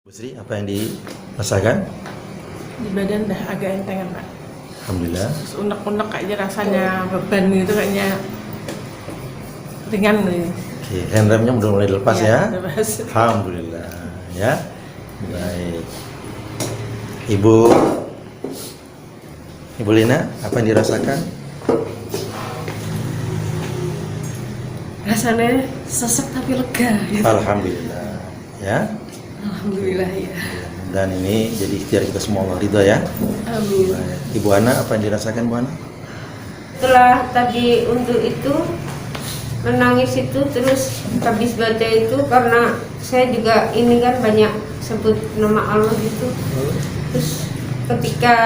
Bu Sri, apa yang dirasakan? Di badan dah agak entengan, Pak. Alhamdulillah. Terus unek-unek kayaknya rasanya beban gitu, kayaknya ringan nih. Oke, handremnya udah mulai dilepas ya? Lepas. Alhamdulillah ya. Baik. Ibu Lina, apa yang dirasakan? Rasanya sesek tapi lega. Gitu. Alhamdulillah ya. Alhamdulillah ya. Dan ini jadi ikhtiar kita semua, Allah ridho ya. Amin. Baik. Ibu Ana, apa yang dirasakan Bu Ana? Setelah tadi untuk itu menangis itu, terus habis baca itu, karena saya juga ini kan banyak sebut nama Allah gitu, terus ketika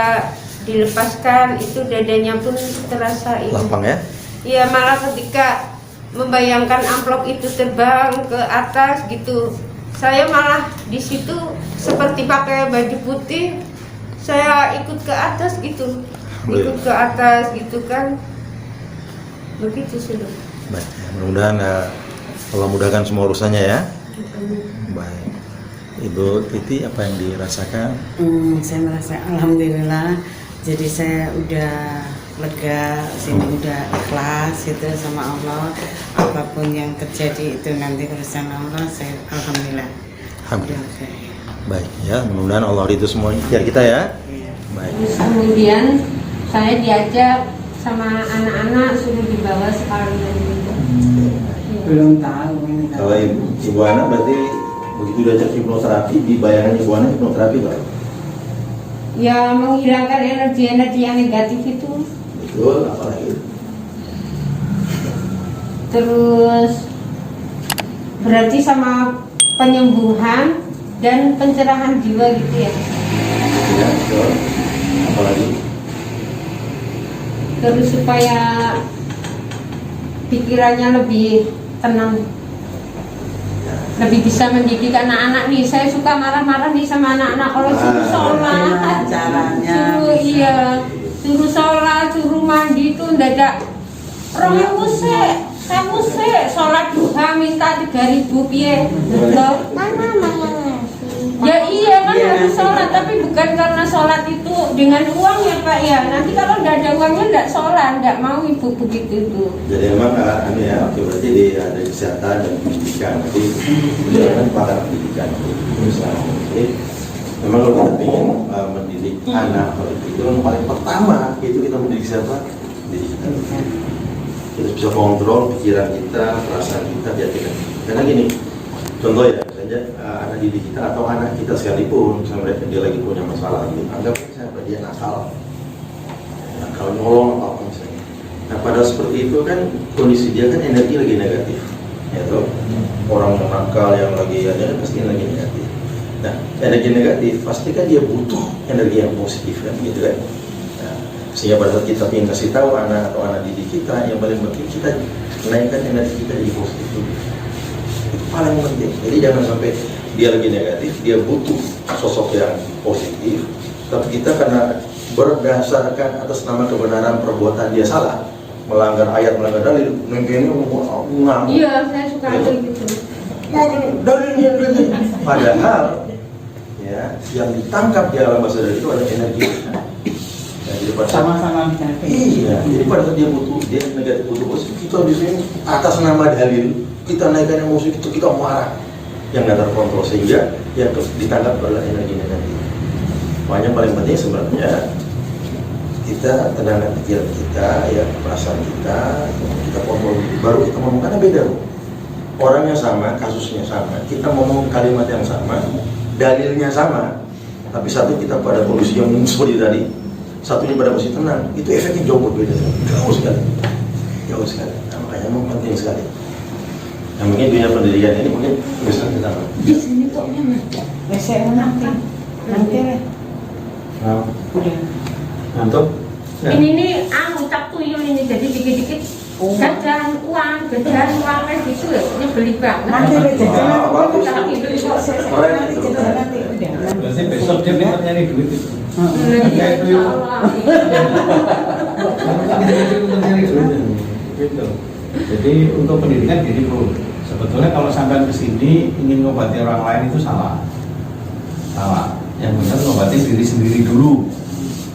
dilepaskan itu dadanya pun terasa ini. Lapang ya? Iya, malah ketika membayangkan amplop itu terbang ke atas gitu, saya malah di situ seperti pakai baju putih, saya ikut ke atas gitu, ikut ke atas gitu kan, begitu sudah. Baik, ya, mudah-mudahan Allah mudahkan semua urusannya ya. Baik. Ibu Titi, apa yang dirasakan? Saya merasa alhamdulillah, jadi saya udah lega, sini udah ikhlas gitu sama Allah. Apapun yang terjadi itu nanti urusan Allah, saya alhamdulillah. Alhamdulillah. Udah, okay. Baik ya, mudah-mudahan Allah ridho semua ikhtiar kita ya. Iya. Baik. Terus kemudian saya diajak sama anak-anak suruh dibawa sekalian gitu. Belum tahu ini. Kalau ibu anak berarti begitu diajak hipnoterapi, di bayangan ibu anak hipnoterapi Pak? Ya, menghilangkan energi-energi yang negatif itu. Betul, apalagi? Terus berarti sama penyembuhan dan pencerahan jiwa gitu ya. Ya, betul. Apalagi? Terus supaya pikirannya lebih tenang, lebih bisa mendidik anak-anak nih. Saya suka marah-marah nih sama anak-anak kalau suruh sholat, Caranya suruh iya, suruh sholat, suruh mandi itu ndadak. Rohmu kamu sholat duha minta 3.000 piye? Loh, ya iya kan harus sholat, tapi bukan karena sholat itu dengan uang ya Pak ya. Nanti kalau tidak ada uangnya tidak sholat, tidak mau ibu begitu itu. Jadi memang ini ya, oke, berarti ada kesehatan dan pendidikan. Nanti beliau kan pakar pendidikan. Jadi memang kalau kita ingin mendidik anak, itu yang paling pertama itu kita mendidik siapa? Pendidikan. Kita bisa kontrol pikiran kita, perasaan kita, biar kita. Karena gini, contoh ya, misalnya anak didik kita atau anak kita sekalipun, misalnya dia lagi punya masalah, anggap misalnya dia nakal nyolong atau apa misalnya. Nah pada seperti itu kan kondisi dia kan energi lagi negatif, ya toh. Orang yang nakal yang lagi ada pasti energi negatif. Nah energi negatif pasti kan dia butuh energi yang positif kan, gitu kan. Nah, sehingga pada saat kita ingin kasih tahu anak atau anak didik kita, yang paling penting kita menaikkan energi kita jadi positif dulu. Itu paling penting. Jadi jangan sampai dia lagi negatif, dia butuh sosok yang positif, tapi kita karena berdasarkan atas nama kebenaran perbuatan dia salah, melanggar ayat, melanggar dalil, mungkin ngamuk. Iya, saya suka gitu. Dalilnya. Padahal ya yang ditangkap di alam bawah sadar itu ada energi. Ya, jadi pada Sama-sama bisa. iya, jadi pada saat dia negatif butuh positif, kita di sini atas nama dalil kita naikkan emosi kita marah yang nggak terkontrol, sehingga yang ditangkap adalah energi negatif. Makanya paling penting sebenarnya kita tenangkan pikiran kita, ya perasaan kita kontrol, baru kita ngomong. Karena beda loh, orangnya sama, kasusnya sama, kita ngomong kalimat yang sama, dalilnya sama, tapi satu kita pada kondisi yang sorry tadi, satunya pada posisi tenang, itu efeknya jauh berbeda, jauh sekali. Nah, makanya memang penting sekali. Nah, mungkin dunia pendidikan ini mungkin bisa kita Di sini kok ada. Saya nanti. Nah, Udah. ngantuk? Ini nih tak tuyul ini, jadi dikit-dikit gajahan uang kayak gitu ya, ini beli banget. Nanti Berarti besok dia minta nyari duit itu. Iya, insya Allah. Gitu. Jadi untuk pendidikan gini Bu, sebetulnya kalau sampai ke sini ingin mengobati orang lain itu salah. Salah. Yang benar mengobati diri sendiri dulu.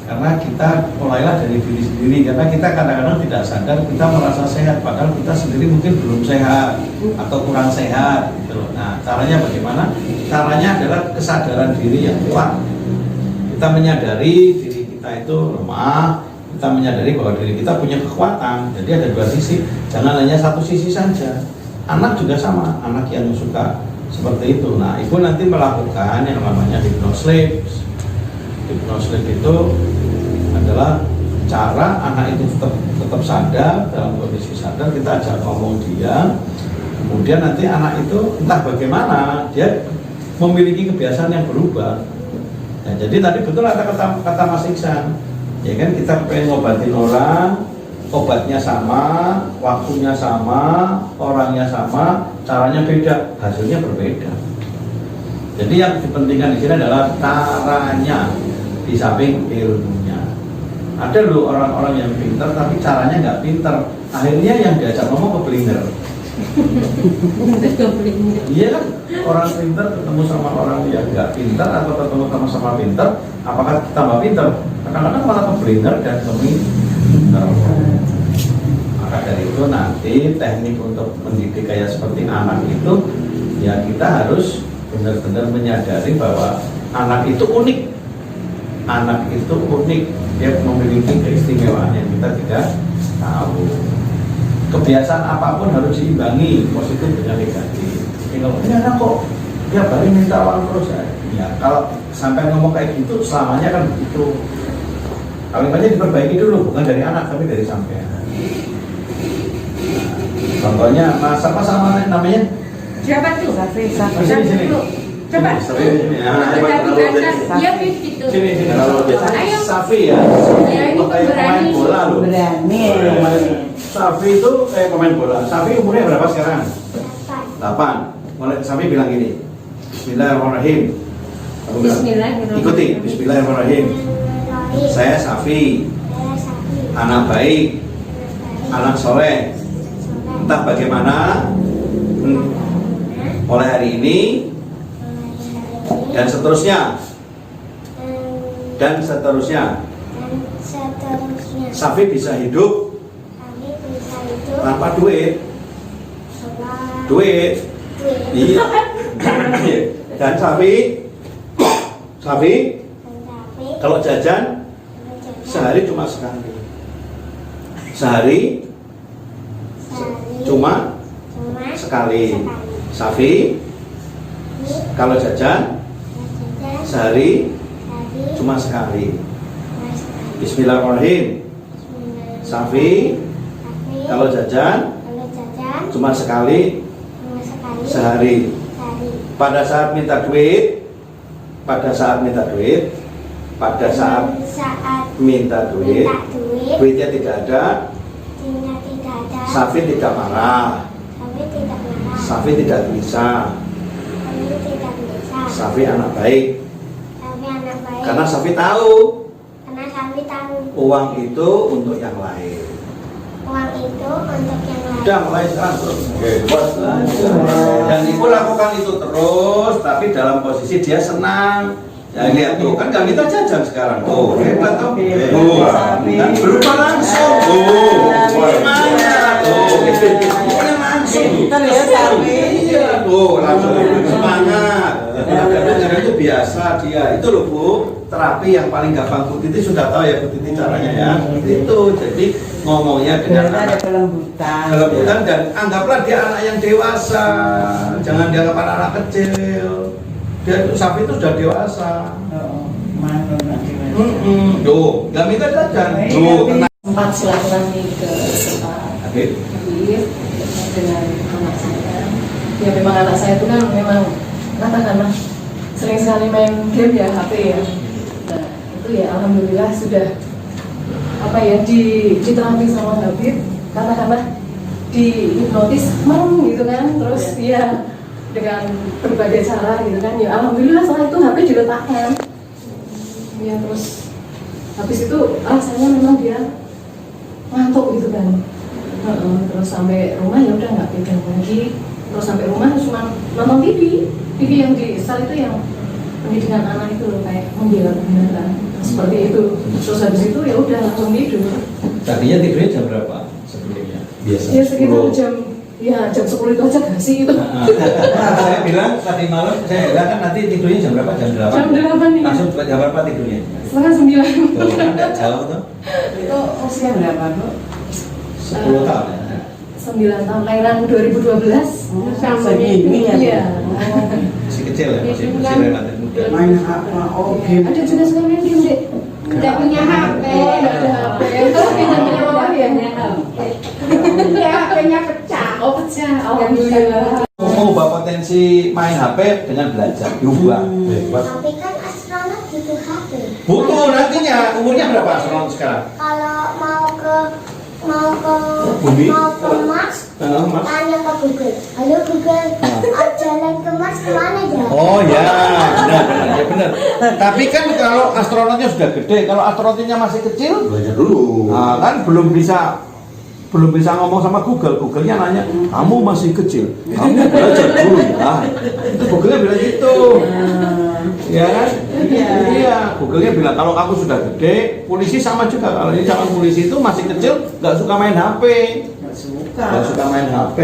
Karena kita mulailah dari diri sendiri. Karena kita kadang-kadang tidak sadar kita merasa sehat, padahal kita sendiri mungkin belum sehat atau kurang sehat. Gitu. Nah, caranya bagaimana? Caranya adalah kesadaran diri yang kuat. Kita menyadari diri kita itu lemah, kita menyadari bahwa diri kita punya kekuatan. Jadi ada dua sisi, jangan hanya satu sisi saja. Anak juga sama, anak yang suka seperti itu. Nah, ibu nanti melakukan yang namanya hypnosleep. Hypnosleep itu adalah cara anak itu tetap sadar, dalam kondisi sadar kita ajak ngomong dia. Kemudian nanti anak itu entah bagaimana dia memiliki kebiasaan yang berubah. Nah, jadi tadi betul kata Mas Iksan, ya kan, kita pengen ngobatin orang, obatnya sama, waktunya sama, orangnya sama, caranya beda, hasilnya berbeda. Jadi yang dipentingkan di sini adalah caranya di samping ilmunya. Ada loh orang-orang yang pintar tapi caranya nggak pintar, akhirnya yang diajak ngomong keblinger. Iya kan, orang pintar ketemu sama orang yang nggak pintar atau ketemu sama pintar, apakah tambah pintar? Kadang-kadang malah keblinger dan keblinger. Maka dari itu nanti teknik untuk mendidik kayak seperti anak itu, ya kita harus benar-benar menyadari bahwa anak itu unik. Anak itu unik, dia memiliki keistimewaan yang kita tidak tahu. Kebiasaan apapun harus diimbangi, positif dengan negatif. Ini anak kok tiap hari minta uang terus ya. Kalau sampai ngomong kayak gitu, selamanya kan begitu. Paling banyak diperbaiki dulu, bukan dari anak tapi dari sampean. Contohnya, Mas apa sama namanya? Siapa tuh? Sini. Coba. Sini. Ya gitu. Sini. Ayo. Safi ya. Ya, ini Kayak pemain berani. bola loh. Berani. Safi itu kayak pemain bola. Safi umurnya berapa sekarang? 8. Mulai Safi bilang gini. Bismillahirrahmanirrahim. Aku bilang, Bismillahirrahmanirrahim. ikuti. Bismillahirrahmanirrahim. Saya Safi, anak baik, anak soleh. Entah bagaimana, mulai hari ini dan seterusnya. Safi bisa hidup tanpa duit. Iya. Dan Safi kalau jajan sehari cuma sekali. Sehari cuma sekali. Safi kalau jajan sehari cuma sekali. Bismillahirrahmanirrahim. Safi kalau jajan cuma sekali sehari. Pada saat minta duit, duitnya tidak ada, Safi tidak marah, Safi tidak bisa, Safi anak baik. Karena Safi tahu uang itu untuk yang lain. Udah mulai sekarang terus. Dan ibu lakukan itu terus, tapi dalam posisi dia senang. Ya lihat tuh, kan kami minta jajan sekarang. Oh, hebat tuh. Dan berubah langsung. Semangat. Pokoknya langsung. Iya, langsung semangat. Kadang-kadang itu biasa dia. Itu loh Bu, terapi yang paling gampang Bu Titi sudah tahu ya Bu Titi caranya ya. Itu jadi ngomongnya dengan anak kelembutan dan anggaplah dia anak yang dewasa. Jangan dianggap anak kecil. Dia itu Safi itu sudah dewasa. Tuh, nggak minta jajan. Tuh, tenang. Sempat silaturahmi ke Pak Habib dengan anak saya. Ya memang anak saya itu kan memang katakanlah sering sekali main game ya, HP ya. Nah itu ya alhamdulillah sudah apa ya diterapi sama Habib, katakanlah dihipnotis gitu kan, terus ya dengan berbagai cara gitu kan, ya alhamdulillah setelah itu HP diletakkan ya, terus habis itu rasanya memang dia ngantuk gitu kan. Terus sampai rumah ya udah nggak pegang lagi, terus sampai rumah cuma nonton TV yang di install itu yang pendidikan anak itu loh, kayak membela kebenaran seperti itu. Terus habis itu ya udah langsung tidur. Tadinya tidurnya jam berapa sebelumnya? Biasa. Ya sekitar jam 10 itu aja gak sih itu. Saya bilang tadi malam, saya bilang kan nanti tidurnya jam berapa? Jam 8. Jam 8 nih. Langsung jam berapa tidurnya? Setengah 9. Tuh, kan nggak jauh tuh. Itu usia berapa, Bu? 10 tahun ya. 9 tahun, lahiran 2012. Segini ya? Iya. Masih kecil ya, masih relatif muda. Main apa? Oh, game. Ada juga sekarang yang diem, Dek. Tidak punya HP. Oh, nggak ada HP. Terus pindah bawah ya. Ya, HP-nya pecah. Oh, pecah. Alhamdulillah. Mengubah potensi main HP dengan belajar, diubah. Hebat. Tapi kan astronot butuh HP. Butuh nantinya, umurnya berapa astronot sekarang? Kalau mau ke Bumi? Mars, Mas. tanya ke Google. Halo Google, jalan ke Mars kemana ya? Oh ya, benar, ya benar. Tapi kan kalau astronotnya sudah gede, kalau astronotnya masih kecil, Belajar dulu. nah, kan belum bisa ngomong sama Google. Google-nya nanya, kamu masih kecil, kamu belajar dulu ya. Itu Google-nya bilang gitu. Ya kan? Iya. Google-nya bilang kalau kamu sudah gede, polisi sama juga. Kalau ini zaman polisi itu masih kecil, nggak suka main HP. Nggak suka main HP,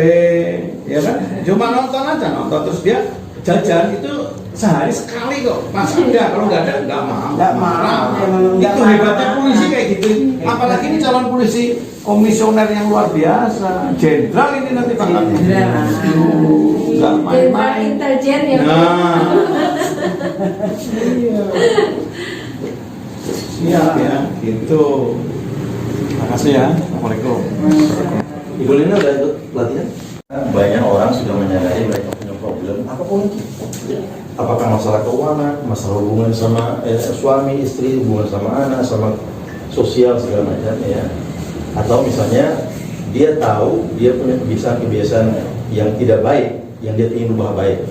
ya kan? Cuma nonton aja, nonton terus dia jajan itu sehari sekali kok. Mas ada, kalau nggak ada nggak mau. Nggak mau. Nggak Itu mau. hebatnya polisi kayak gitu. Apalagi ini calon polisi komisioner yang luar biasa, jenderal ini nanti pangkatnya. Jenderal. Nggak Jenderal main-main. intelijen ya. Nah, siap ya, gitu. Makasih ya. Assalamualaikum. Ibu Lina udah ikut pelatihan? Banyak orang sudah menyadari mereka punya problem apapun itu. Apakah masalah keuangan, masalah hubungan sama suami, istri, hubungan sama anak, sama sosial segala macam ya. Atau misalnya dia tahu dia punya kebiasaan-kebiasaan yang tidak baik, yang dia ingin ubah baik.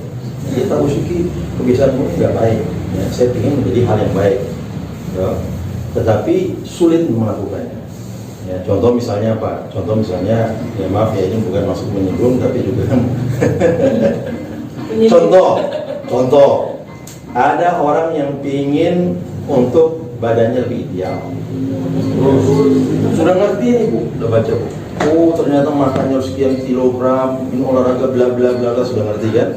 Dia tahu Syuki kebiasaan ini tidak baik. Ya, saya ingin menjadi hal yang baik. Ya. Tetapi sulit melakukannya. Ya, contoh misalnya apa? Contoh misalnya, ya maaf ya ini bukan maksud menyinggung tapi juga contoh ada orang yang pingin untuk badannya lebih ideal. Terus sudah ngerti nih Bu, udah baca Bu. Oh ternyata makannya harus sekian kilogram, ini olahraga bla bla bla bla, sudah ngerti kan?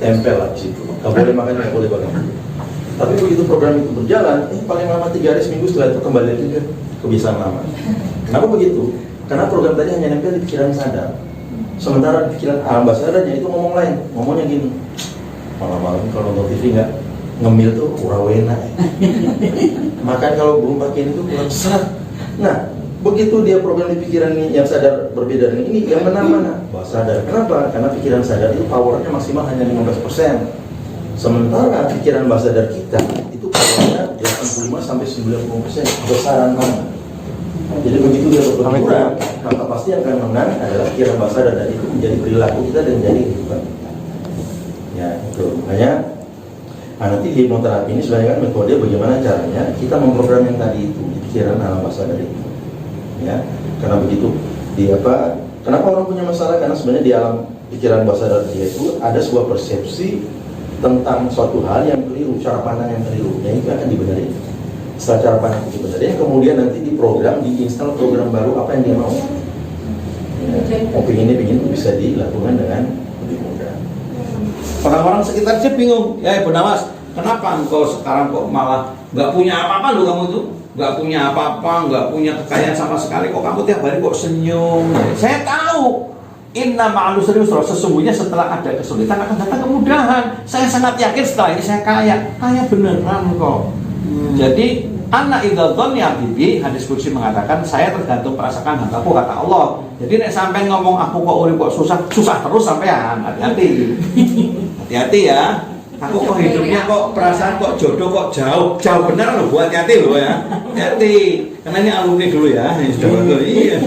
Tempel lah di situ. Gak boleh makan, gak boleh makan. Tapi begitu program itu berjalan, paling lama 3 hari seminggu setelah itu kembali lagi ke kebiasaan lama. Kenapa begitu? Karena program tadi hanya nempel di pikiran sadar. Sementara di pikiran alam bawah sadarnya itu ngomong lain, ngomongnya gini. Malam-malam kalau nonton TV nggak ngemil tuh urawena. Makan kalau belum pakai itu kurang serat. Nah, begitu dia program di pikiran ini yang sadar berbeda dengan ini, yang mana-mana bawah sadar. Kenapa? Karena pikiran sadar itu powernya maksimal hanya 15%. Sementara pikiran bawah sadar kita itu powernya 85-90%. Besaran mana? Jadi begitu dia berkurang, maka pasti yang akan menang adalah pikiran bawah sadar dan itu menjadi perilaku kita dan menjadi kehidupan. Ya, itu makanya nanti di hipnoterapi ini sebenarnya kan metode bagaimana caranya kita memprogram yang tadi itu di pikiran alam bawah sadar itu. Ya, karena begitu di apa? Kenapa orang punya masalah? Karena sebenarnya di alam pikiran bawah sadar dia itu ada sebuah persepsi tentang suatu hal yang keliru, cara pandang yang keliru, yang itu akan dibenahi. Setelah cara pandang itu dibenahi, kemudian nanti diprogram, diinstal program baru apa yang dia mau. Ya, ini bisa dilakukan dengan lebih mudah. Orang-orang sekitar dia bingung, ya Ibu Nawas, kenapa engkau sekarang kok malah nggak punya apa-apa lu kamu tuh? Nggak punya apa-apa, nggak punya kekayaan sama sekali, kok kamu tiap hari kok senyum? Saya tahu, inna ma'al usri yusra, sesungguhnya setelah ada kesulitan akan datang kemudahan. Saya sangat yakin setelah ini saya kaya beneran kok. Jadi anak idza dhanni abdi, hadis qudsi mengatakan saya tergantung merasakan hambaku, kata Allah. Jadi nek sampai ngomong aku kok urip kok susah terus sampean, hati-hati. Hati-hati ya. Aku kok hidupnya kok perasaan kok jodoh kok jauh benar loh, buat hati loh ya. Hati. Karena ini alumni dulu ya. Iya.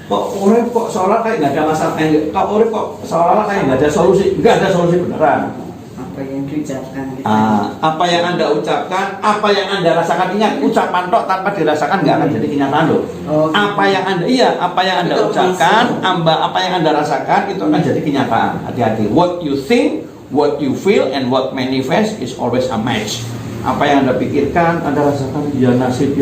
Kok urip kok seolah kayak nggak ada masalah, kok urip kok seolah kayak nggak ada solusi, nggak ada solusi beneran. Apa yang diucapkan gitu. Apa yang Anda ucapkan, apa yang Anda rasakan, ingat ucapan tok tanpa dirasakan nggak akan jadi kenyataan loh. Apa yang Anda ucapkan, apa yang Anda rasakan itu akan jadi kenyataan. Hati-hati. What you think, what you feel and what manifest is always a match. Apa yang Anda pikirkan, Anda rasakan, ya nasib,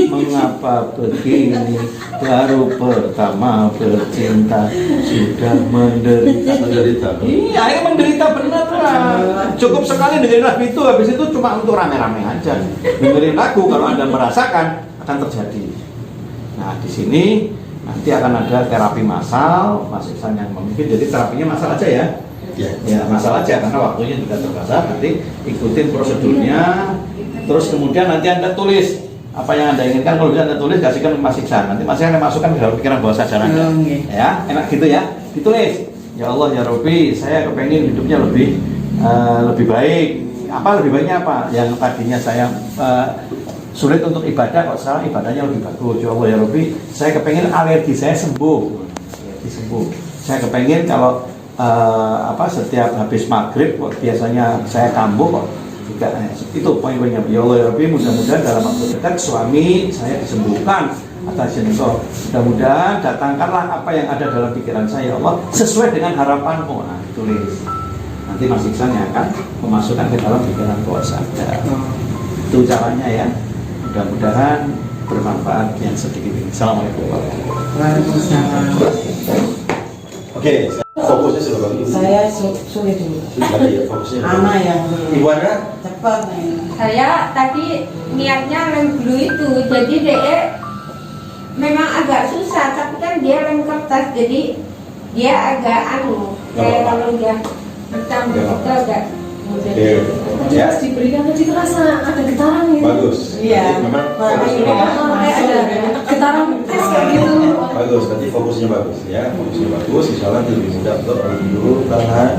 mengapa begini, baru pertama bercinta, sudah menderita. Iya, ini menderita beneran. Cukup sekali dengerin lagu itu, habis itu cuma untuk rame-rame aja. Dengerin lagu, kalau Anda merasakan, akan terjadi. Nah, di sini nanti akan ada terapi massal, Mas Iksan yang memimpin, jadi terapinya massal aja ya. Ya, masalah aja karena waktunya juga terbatas. Nanti ikutin prosedurnya. Terus kemudian nanti Anda tulis apa yang Anda inginkan. Kalau bisa Anda tulis, kasihkan ke Mas Iksan. Nanti Mas Iksan masukkan ke dalam pikiran bawah sadar Anda. Ya, enak gitu ya. Ditulis. Ya Allah ya Rabbi, saya kepengen hidupnya lebih baik. Apa lebih baiknya apa? Yang tadinya saya sulit untuk ibadah, kok sekarang ibadahnya lebih bagus. Ya Allah ya Rabbi, saya kepengen alergi saya sembuh. Saya kepengen kalau setiap habis maghrib kok biasanya saya kambuh kok tidak. Itu poin-poinnya. Ya Allah ya Rabbi, mudah-mudahan dalam waktu dekat suami saya disembuhkan atas jenazah. Mudah-mudahan datangkanlah apa yang ada dalam pikiran saya, ya Allah, sesuai dengan harapanmu. Nah, tulis. Nanti Mas Iksan yang akan memasukkan ke dalam pikiran bawah sadar. Itu caranya ya. Mudah-mudahan bermanfaat yang sedikit ini. Assalamualaikum warahmatullahi wabarakatuh. Oke, fokusnya sudah bagus. Saya sulit dulu. Ya, fokusnya. Ana yang Ibu Ana? cepat nih. Saya tadi niatnya lem blue itu, jadi dia memang agak susah, tapi kan dia lem kertas, jadi dia agak kayak kalau dia hitam itu agak Oke. Ya. Pas diberikan tadi terasa ada getaran gitu. Bagus. Iya. Jadi memang fokusnya Kayak ada getaran tes kayak gitu. bagus. Berarti fokusnya bagus ya. Fokusnya bagus. Insya Allah nanti lebih mudah untuk dulu tahan.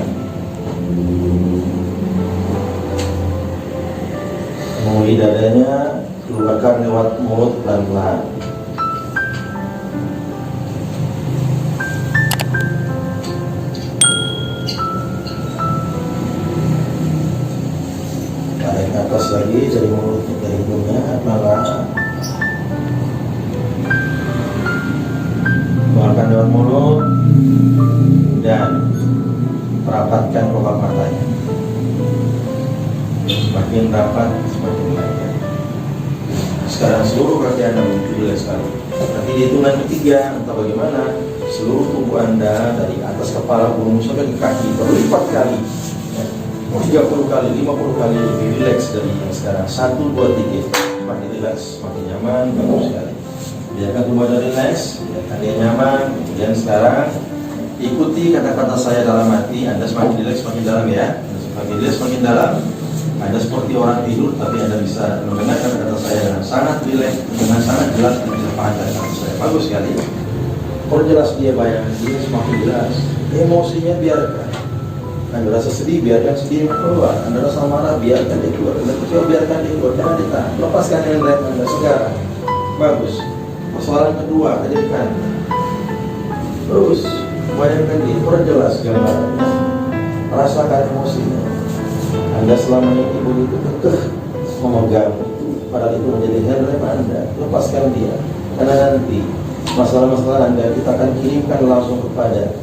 Menguji dadanya, keluarkan lewat mulut pelan-pelan. Tarik ke atas lagi dari mulutnya ke hidungnya, pelan. Keluarkan lewat mulut dan rapatkan kelopak matanya. Semakin rapat, semakin baik. Sekarang seluruh kaki Anda muncul sekali. Nanti di hitungan ketiga, entah bagaimana, seluruh tubuh Anda dari atas kepala ujung sampai ke kaki berlipat kali. 30 kali, 50 kali lebih rileks dari yang sekarang. 1, 2, 3. Semakin rileks, semakin nyaman, bagus sekali. Biarkan tubuh Anda rileks, biarkan dia nyaman. Kemudian sekarang ikuti kata-kata saya dalam hati. Anda semakin rileks, semakin dalam ya. Semakin rileks, semakin dalam. Anda seperti orang tidur, tapi Anda bisa mendengar kata-kata saya dengan sangat rileks, dengan sangat jelas, dan bisa paham kata-kata saya. Bagus sekali. Perjelas dia bayangan dia semakin jelas. Emosinya biarkan. Anda rasa sedih, biarkan sedihnya keluar. Anda rasa marah, biarkan dia keluar. Anda kecewa, biarkan dia keluar. Jangan ditahan. Lepaskan yang lain Anda sekarang. Bagus. Persoalan kedua, hadirkan. Terus bayangkan dia, perjelas gambarannya. Rasakan emosinya. Anda selama ini begitu kekeh memegang itu, padahal itu menjadi helm Anda. Lepaskan dia. Karena nanti masalah-masalah Anda kita akan kirimkan langsung kepada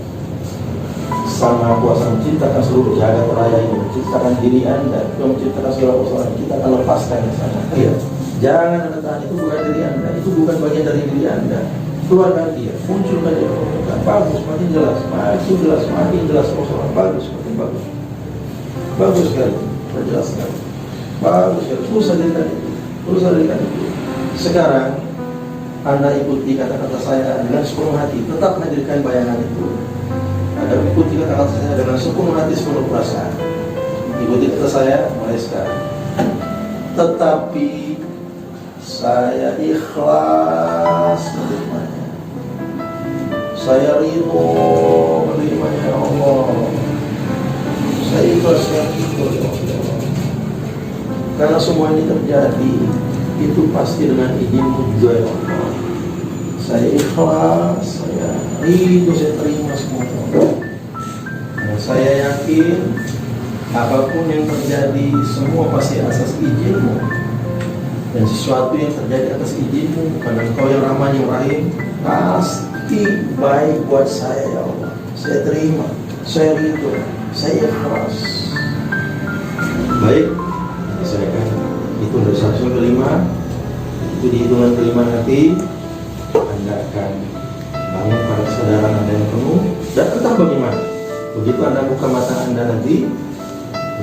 Sang Kuasa menciptakan seluruh jagat raya ini, menciptakan diri Anda, yang menciptakan segala persoalan. Kita akan lepaskan ke sana. Iya. Jangan Anda tahan, itu bukan diri Anda, itu bukan bagian dari diri Anda. Keluarkan dia, munculkan dia permukaan. Bagus, makin jelas, makin jelas persoalan. Bagus, makin bagus. Bagus sekali, berjelas sekali. Bagus sekali, terus hadirkan itu. Sekarang Anda ikuti kata-kata saya dengan sepenuh hati. Tetap hadirkan bayangan itu. Anda ikuti kata-kata saya dengan sepenuh hati, sepenuh perasaan. Ikuti kata saya mulai sekarang. Tetapi saya ikhlas menerimanya. Saya ridho menerimanya, ya Allah. Saya ikhlaskan itu, ya Allah. Karena semua ini terjadi, itu pasti dengan izin-Mu juga, ya Allah. Saya ikhlas, saya ridho, saya terima semua. Nah, saya yakin apapun yang terjadi, semua pasti atas izin-Mu. Dan sesuatu yang terjadi atas izin-Mu, karena Engkau yang Rahman yang Rahim, pasti baik buat saya, ya Allah. Saya terima, saya ridho, saya ikhlas. Baik, saya akan hitung dari 1 sampai 5. Itu di hitungan kelima nanti Anda akan bangun pada kesadaran Anda yang penuh. Dan entah bagaimana, begitu Anda buka mata Anda nanti,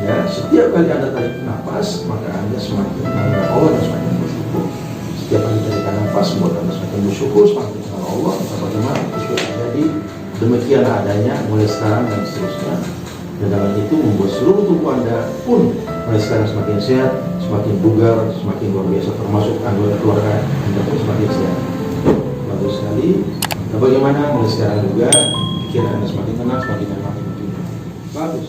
ya, setiap kali Anda tarik nafas, maka Anda semakin mengenal Allah dan semakin bersyukur. Setiap kali tarikan nafas, buat Anda semakin bersyukur, semakin mengenal Allah. Entah bagaimana, itu terjadi. Demikian adanya mulai sekarang dan seterusnya. Dan dengan itu membuat seluruh tubuh Anda pun mulai sekarang semakin sehat, semakin bugar, semakin luar biasa, termasuk anggota keluarga Anda pun semakin sehat. Bagus sekali. Nah, bagaimana mulai sekarang juga pikiran Anda semakin tenang, semakin tenang. Bagus.